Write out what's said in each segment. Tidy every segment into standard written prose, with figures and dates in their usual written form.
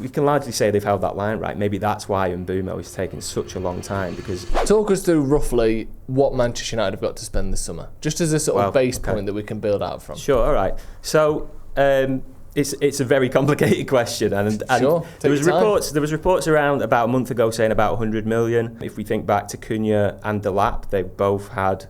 We can largely say they've held that line right. Maybe that's why Mbeumo is taking such a long time, because... Talk us through roughly what Manchester United have got to spend this summer, just as a sort of base point that we can build out from. Sure, all right. So it's a very complicated question, and sure, there was reports around about a month ago saying about 100 million. If we think back to Cunha and Delap, they both had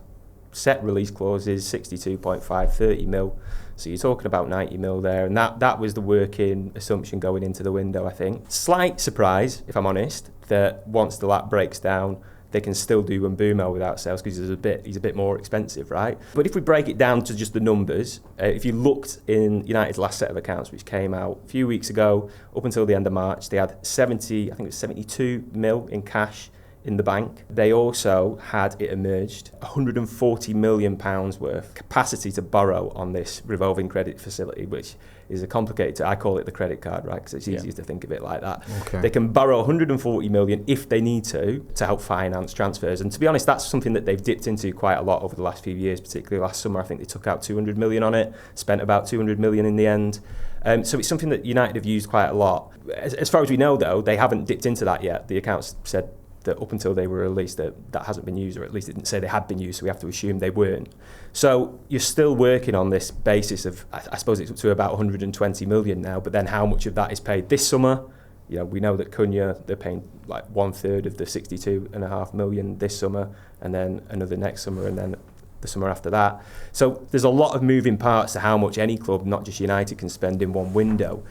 set release clauses, 62.5, 30 mil. So you're talking about 90 mil there, and that was the working assumption going into the window, I think. Slight surprise, if I'm honest, that once the lap breaks down, they can still do Mbeumo without sales, because he's a bit more expensive, right? But if we break it down to just the numbers, if you looked in United's last set of accounts, which came out a few weeks ago, up until the end of March, they had 72 mil in cash in the bank. They also had, it emerged, £140 million worth capacity to borrow on this revolving credit facility, which is a complicated, I call it the credit card, right? Because it's easier to think of it like that. Okay. They can borrow 140 million if they need to help finance transfers. And to be honest, that's something that they've dipped into quite a lot over the last few years, particularly last summer. I think they took out 200 million on it, spent about 200 million in the end. So it's something that United have used quite a lot. As far as we know, though, they haven't dipped into that yet. The accounts said that up until they were released that hasn't been used, or at least it didn't say they had been used, so we have to assume they weren't. So you're still working on this basis of, I suppose it's up to about 120 million now, but then how much of that is paid this summer? You know, we know that Cunha, they're paying like 1/3 of the 62.5 million this summer, and then another next summer, and then the summer after that. So there's a lot of moving parts to how much any club, not just United, can spend in one window.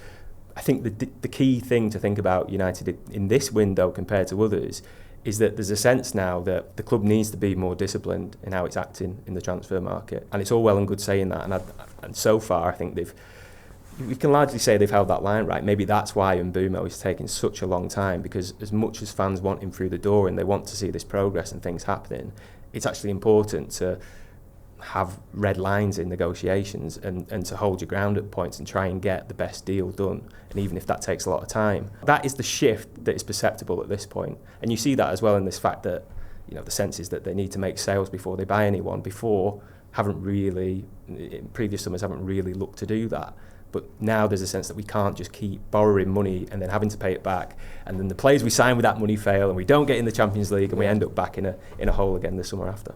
I think the key thing to think about United in this window compared to others is that there's a sense now that the club needs to be more disciplined in how it's acting in the transfer market. And it's all well and good saying that. And so far, I think we can largely say they've held that line right. Maybe that's why Mbeumo is taking such a long time, because as much as fans want him through the door and they want to see this progress and things happening, it's actually important to have red lines in negotiations and to hold your ground at points and try and get the best deal done, and even if that takes a lot of time. That is the shift that is perceptible at this point, and you see that as well in this fact that, you know, the sense is that they need to make sales before they buy anyone. In previous summers haven't really looked to do that, but now there's a sense that we can't just keep borrowing money and then having to pay it back, and then the players we sign with that money fail and we don't get in the Champions League and we end up back in a hole again the summer after.